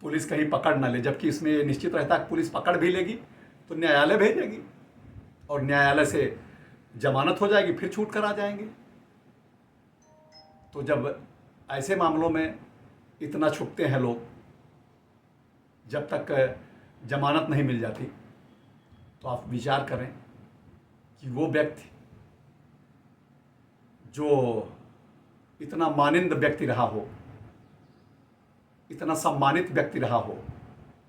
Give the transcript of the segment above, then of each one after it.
Police कहीं पकड़ ना ले, जबकि इसमें ये निश्चित रहता है कि पुलिस पकड़ भी लेगी तो न्यायालय भेजेगी और न्यायालय से जमानत हो जाएगी, फिर छूट कर आ जाएंगे। तो जब ऐसे मामलों में इतना छुपते हैं लोग, जब तक जमानत नहीं मिल जाती, तो आप विचार करें कि वो व्यक्ति जो इतना मानिंद व्यक्ति रहा हो, इतना सम्मानित व्यक्ति रहा हो,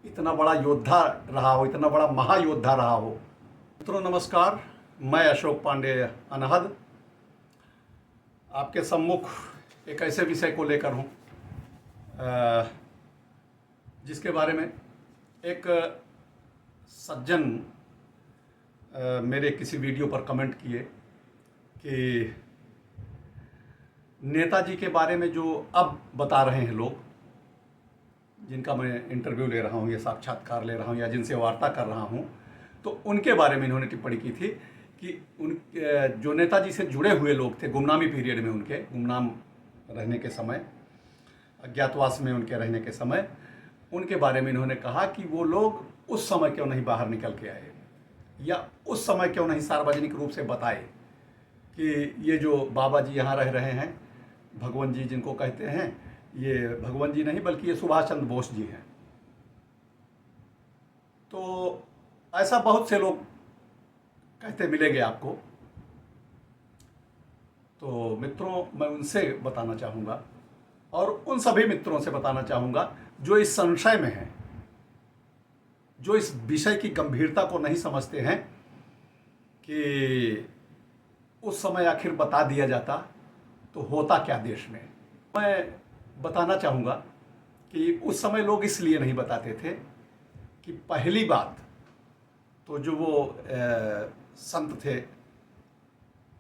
इतना बड़ा योद्धा रहा हो, इतना बड़ा महायोद्धा रहा हो। मित्रों नमस्कार, मैं अशोक पांडे अनहद आपके सम्मुख एक ऐसे विषय को लेकर हूँ जिसके बारे में एक सज्जन मेरे किसी वीडियो पर कमेंट किए कि नेताजी के बारे में जो अब बता रहे हैं लोग, जिनका मैं इंटरव्यू ले रहा हूँ या साक्षात्कार ले रहा हूँ या जिनसे वार्ता कर रहा हूँ, तो उनके बारे में इन्होंने टिप्पणी की थी कि उन जो नेताजी से जुड़े हुए लोग थे गुमनामी पीरियड में, उनके गुमनाम रहने के समय, अज्ञातवास में उनके रहने के समय, उनके बारे में इन्होंने कहा कि वो लोग उस समय क्यों नहीं बाहर निकल के आए या उस समय क्यों नहीं सार्वजनिक रूप से बताए कि ये जो बाबा जी यहाँ रह रहे हैं, भगवान जी जिनको कहते हैं, ये भगवान जी नहीं बल्कि ये सुभाष चंद्र बोस जी हैं। तो ऐसा बहुत से लोग कहते मिलेंगे आपको। तो मित्रों, मैं उनसे बताना चाहूँगा और उन सभी मित्रों से बताना चाहूँगा जो इस संशय में हैं, जो इस विषय की गंभीरता को नहीं समझते हैं कि उस समय आखिर बता दिया जाता तो होता क्या देश में। मैं बताना चाहूँगा कि उस समय लोग इसलिए नहीं बताते थे कि पहली बात तो जो वो संत थे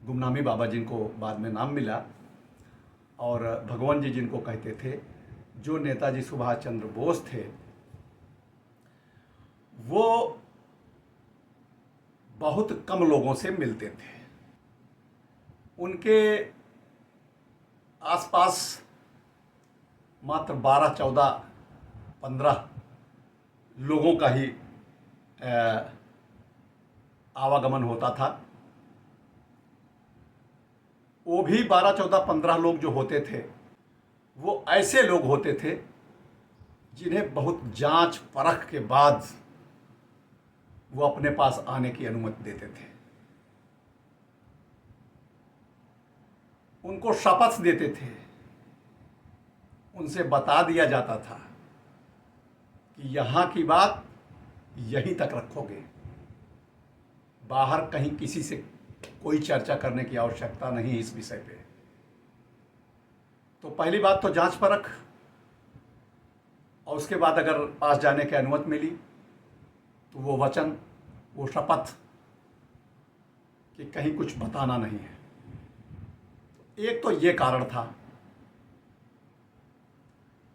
गुमनामी बाबा जिनको बाद में नाम मिला, और भगवान जी जिनको कहते थे, जो नेताजी सुभाष चंद्र बोस थे, वो बहुत कम लोगों से मिलते थे। उनके आसपास मात्र 12, 14, 15 लोगों का ही आवागमन होता था। वो भी 12, 14, 15 लोग जो होते थे वो ऐसे लोग होते थे जिन्हें बहुत जांच परख के बाद वो अपने पास आने की अनुमति देते थे। उनको शपथ देते थे, उनसे बता दिया जाता था कि यहाँ की बात यहीं तक रखोगे, बाहर कहीं किसी से कोई चर्चा करने की आवश्यकता नहीं इस विषय पे। तो पहली बात तो जांच परख, और उसके बाद अगर पास जाने की अनुमति मिली तो वो वचन, वो शपथ कि कहीं कुछ बताना नहीं है। एक तो ये कारण था,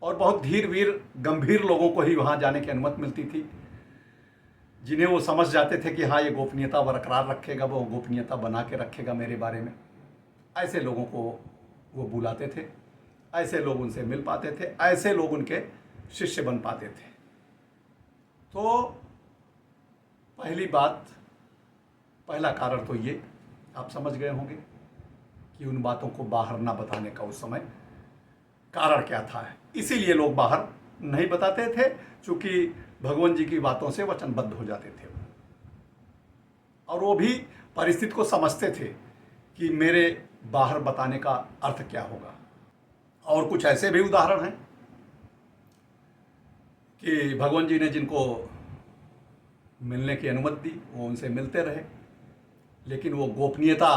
और बहुत धीर वीर गंभीर लोगों को ही वहाँ जाने की अनुमति मिलती थी, जिन्हें वो समझ जाते थे कि हाँ ये गोपनीयता बरकरार रखेगा, वो गोपनीयता बना के रखेगा मेरे बारे में। ऐसे लोगों को वो बुलाते थे, ऐसे लोग उनसे मिल पाते थे, ऐसे लोग उनके शिष्य बन पाते थे। तो पहली बात, पहला कारण तो ये आप समझ गए होंगे कि उन बातों को बाहर ना बताने का उस समय कारण क्या था। इसीलिए लोग बाहर नहीं बताते थे, क्योंकि भगवान जी की बातों से वचनबद्ध हो जाते थे, और वो भी परिस्थिति को समझते थे कि मेरे बाहर बताने का अर्थ क्या होगा। और कुछ ऐसे भी उदाहरण हैं कि भगवान जी ने जिनको मिलने की अनुमति दी वो उनसे मिलते रहे, लेकिन वो गोपनीयता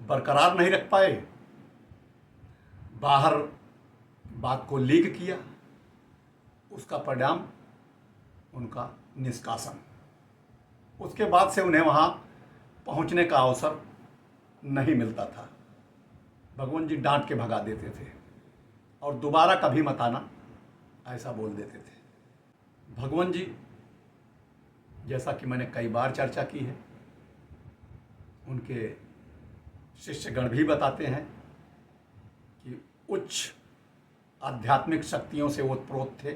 बरकरार नहीं रख पाए, बाहर बात को लीक किया, उसका परिणाम उनका निष्कासन। उसके बाद से उन्हें वहाँ पहुँचने का अवसर नहीं मिलता था। भगवान जी डांट के भगा देते थे और दोबारा कभी मत आना ऐसा बोल देते थे। भगवान जी, जैसा कि मैंने कई बार चर्चा की है, उनके शिष्यगण भी बताते हैं कि उच्च आध्यात्मिक शक्तियों से ओतप्रोत थे,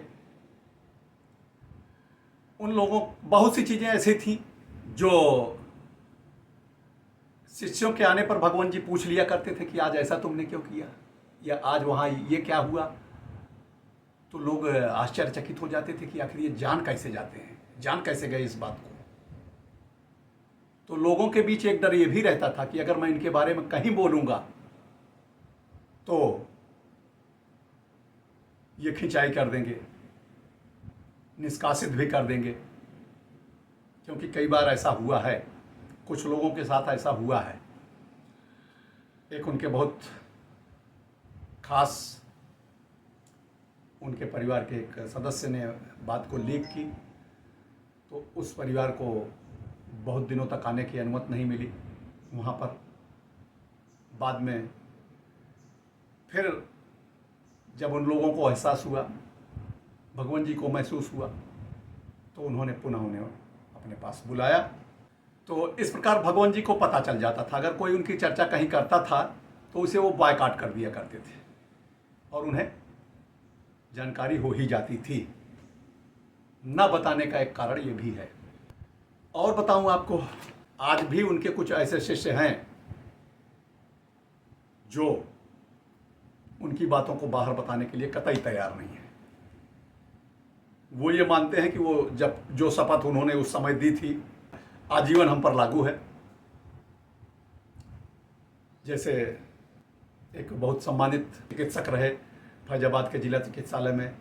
उन लोगों बहुत सी चीज़ें ऐसी थी जो शिष्यों के आने पर भगवान जी पूछ लिया करते थे कि आज ऐसा तुमने क्यों किया, या आज वहाँ ये क्या हुआ। तो लोग आश्चर्यचकित हो जाते थे कि आखिर ये जान कैसे जाते हैं, जान कैसे गए इस बात को। तो लोगों के बीच एक डर ये भी रहता था कि अगर मैं इनके बारे में कहीं बोलूंगा तो ये खिंचाई कर देंगे, निष्कासित भी कर देंगे, क्योंकि कई बार ऐसा हुआ है, कुछ लोगों के साथ ऐसा हुआ है। एक उनके बहुत खास उनके परिवार के एक सदस्य ने बात को लीक की, तो उस परिवार को बहुत दिनों तक आने की अनुमति नहीं मिली वहाँ पर। बाद में फिर जब उन लोगों को एहसास हुआ, भगवान जी को महसूस हुआ, तो उन्होंने पुनः उन्हें अपने पास बुलाया। तो इस प्रकार भगवान जी को पता चल जाता था, अगर कोई उनकी चर्चा कहीं करता था तो उसे वो बायकॉट कर दिया करते थे और उन्हें जानकारी हो ही जाती थी। न बताने का एक कारण ये भी है। और बताऊं आपको, आज भी उनके कुछ ऐसे शिष्य हैं जो उनकी बातों को बाहर बताने के लिए कतई तैयार नहीं है। वो ये मानते हैं कि वो जब जो शपथ उन्होंने उस समय दी थी आजीवन हम पर लागू है। जैसे एक बहुत सम्मानित चिकित्सक रहे फैजाबाद के जिला चिकित्सालय में,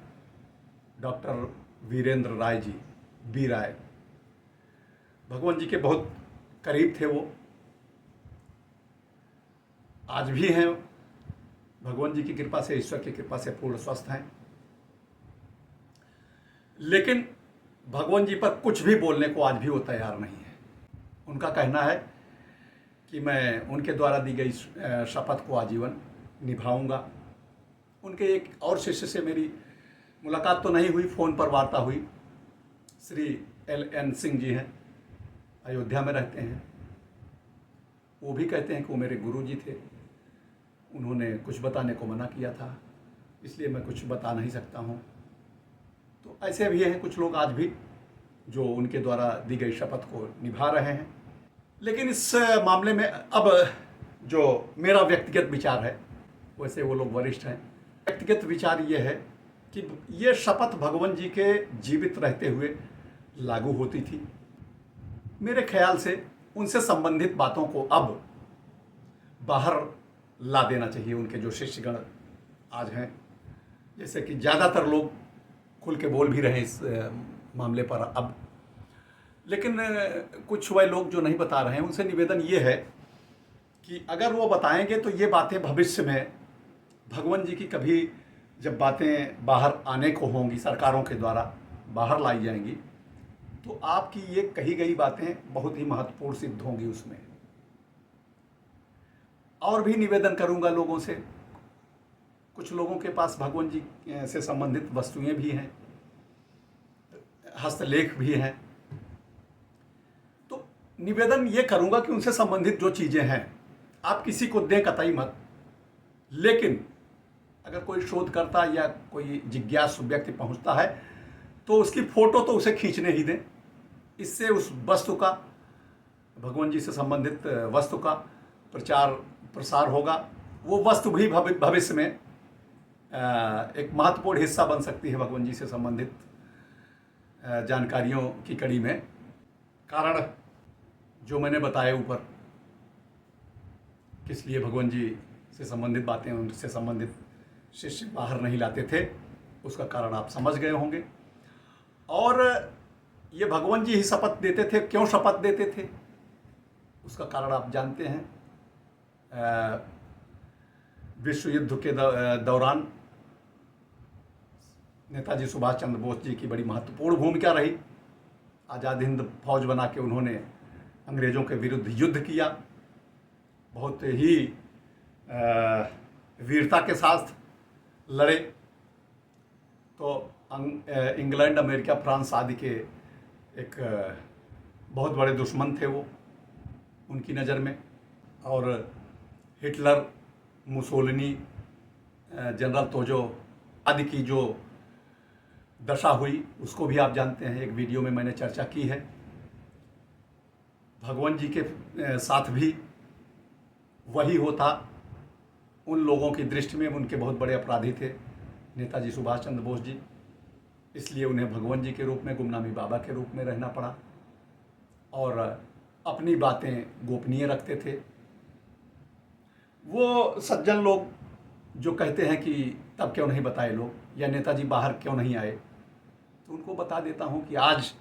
डॉक्टर वीरेंद्र राय जी, बी राय, भगवान जी के बहुत करीब थे वो, आज भी हैं। भगवान जी की कृपा से, ईश्वर की कृपा से पूर्ण स्वस्थ हैं। लेकिन भगवान जी पर कुछ भी बोलने को आज भी वो तैयार नहीं है। उनका कहना है कि मैं उनके द्वारा दी गई शपथ को आजीवन निभाऊंगा। उनके एक और शिष्य से मेरी मुलाकात तो नहीं हुई, फ़ोन पर वार्ता हुई। श्री LN सिंह जी हैं, अयोध्या में रहते हैं। वो भी कहते हैं कि वो मेरे गुरु जी थे, उन्होंने कुछ बताने को मना किया था, इसलिए मैं कुछ बता नहीं सकता हूँ। तो ऐसे भी हैं कुछ लोग आज भी जो उनके द्वारा दी गई शपथ को निभा रहे हैं। लेकिन इस मामले में अब जो मेरा व्यक्तिगत विचार है, वैसे वो लोग वरिष्ठ हैं, व्यक्तिगत विचार ये है कि ये शपथ भगवान जी के जीवित रहते हुए लागू होती थी। मेरे ख्याल से उनसे संबंधित बातों को अब बाहर ला देना चाहिए उनके जो शिष्यगण आज हैं। जैसे कि ज़्यादातर लोग खुल के बोल भी रहे हैं इस मामले पर अब, लेकिन कुछ वह लोग जो नहीं बता रहे हैं उनसे निवेदन ये है कि अगर वो बताएंगे तो ये बातें भविष्य में भगवान जी की कभी जब बातें बाहर आने को होंगी, सरकारों के द्वारा बाहर लाई जाएंगी, तो आपकी ये कही गई बातें बहुत ही महत्वपूर्ण सिद्ध होंगी उसमें। और भी निवेदन करूंगा लोगों से, कुछ लोगों के पास भगवान जी से संबंधित वस्तुएं भी हैं, हस्तलेख भी हैं, तो निवेदन ये करूंगा कि उनसे संबंधित जो चीज़ें हैं आप किसी को दें कतई मत। लेकिन अगर कोई शोधकर्ता या कोई जिज्ञासु व्यक्ति पहुंचता है तो उसकी फोटो तो उसे खींचने ही दें। इससे उस वस्तु का, भगवान जी से संबंधित वस्तु का प्रचार प्रसार होगा। वो वस्तु भी भविष्य में एक महत्वपूर्ण हिस्सा बन सकती है भगवान जी से संबंधित जानकारियों की कड़ी में। कारण जो मैंने बताया ऊपर, किस लिए भगवान जी से संबंधित बातें, उनसे संबंधित शिष्य बाहर नहीं लाते थे, उसका कारण आप समझ गए होंगे। और ये भगवान जी ही शपथ देते थे। क्यों शपथ देते थे उसका कारण आप जानते हैं। विश्व युद्ध के दौरान नेताजी सुभाष चंद्र बोस जी की बड़ी महत्वपूर्ण भूमिका रही। आज़ाद हिंद फौज बना के उन्होंने अंग्रेज़ों के विरुद्ध युद्ध किया, बहुत ही वीरता के साथ लड़े। तो इंग्लैंड, अमेरिका, फ्रांस आदि के एक बहुत बड़े दुश्मन थे वो उनकी नज़र में। और हिटलर, मुसोलिनी, जनरल तोजो आदि की जो दशा हुई उसको भी आप जानते हैं, एक वीडियो में मैंने चर्चा की है। भगवान जी के साथ भी वही होता। उन लोगों की दृष्टि में उनके बहुत बड़े अपराधी थे नेताजी सुभाष चंद्र बोस जी, इसलिए उन्हें भगवान जी के रूप में, गुमनामी बाबा के रूप में रहना पड़ा और अपनी बातें गोपनीय रखते थे। वो सज्जन लोग जो कहते हैं कि तब क्यों नहीं बताए लोग, या नेताजी बाहर क्यों नहीं आए, तो उनको बता देता हूँ कि आज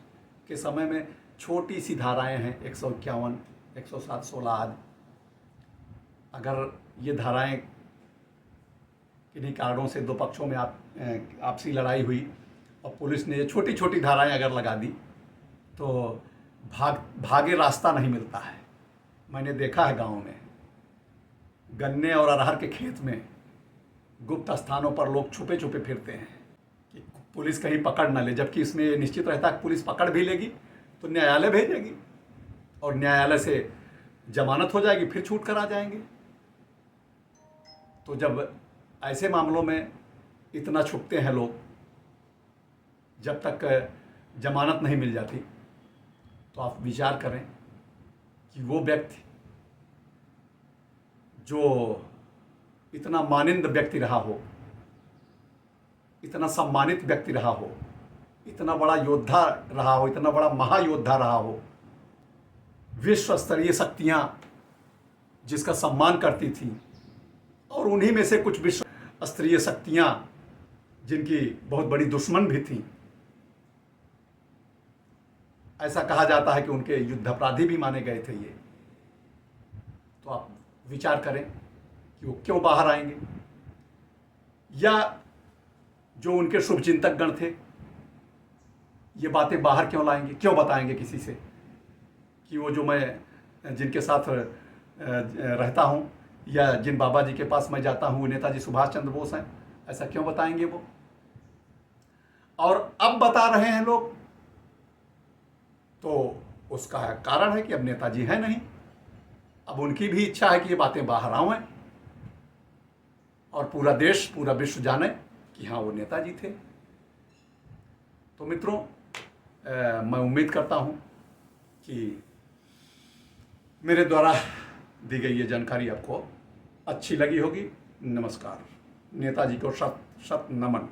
के समय में छोटी सी धाराएं हैं, 151, 107, 16 आदि। अगर ये धाराएं किन्हीं कारणों से दो पक्षों में आपसी लड़ाई हुई और पुलिस ने ये छोटी छोटी धाराएं अगर लगा दी तो भागे रास्ता नहीं मिलता है। मैंने देखा है गांव में गन्ने और अरहर के खेत में गुप्त स्थानों पर लोग छुपे छुपे फिरते हैं कि पुलिस कहीं पकड़ ना ले, जबकि इसमें ये निश्चित रहता है कि पुलिस पकड़ भी लेगी तो न्यायालय भेजेगी और न्यायालय से जमानत हो जाएगी, फिर छूट कर आ जाएंगे। तो जब ऐसे मामलों में इतना छुपते हैं लोग, जब तक जमानत नहीं मिल जाती, तो आप विचार करें कि वो व्यक्ति जो इतना मानिंद व्यक्ति रहा हो, इतना सम्मानित व्यक्ति रहा हो, इतना बड़ा योद्धा रहा हो, इतना बड़ा महायोद्धा रहा हो, विश्व स्तरीय शक्तियां जिसका सम्मान करती थी, और उन्हीं में से कुछ विश्व स्तरीय शक्तियां जिनकी बहुत बड़ी दुश्मन भी थी। ऐसा कहा जाता है कि उनके युद्ध अपराधी भी माने गए थे ये। तो आप विचार करें कि वो क्यों बाहर आएंगे, या जो उनके शुभचिंतक गण थे ये बातें बाहर क्यों लाएंगे, क्यों बताएंगे किसी से कि वो जो मैं जिनके साथ रहता हूँ या जिन बाबा जी के पास मैं जाता हूँ वो नेताजी सुभाष चंद्र बोस हैं। ऐसा क्यों बताएंगे वो? और अब बता रहे हैं लोग, तो उसका कारण है कि अब नेताजी हैं नहीं। अब उनकी भी इच्छा है कि ये बातें बाहर आएं और पूरा देश, पूरा विश्व जाने कि हाँ वो नेताजी थे। तो मित्रों, मैं उम्मीद करता हूँ कि मेरे द्वारा दी गई ये जानकारी आपको अच्छी लगी होगी। नमस्कार। नेताजी को शत शत नमन।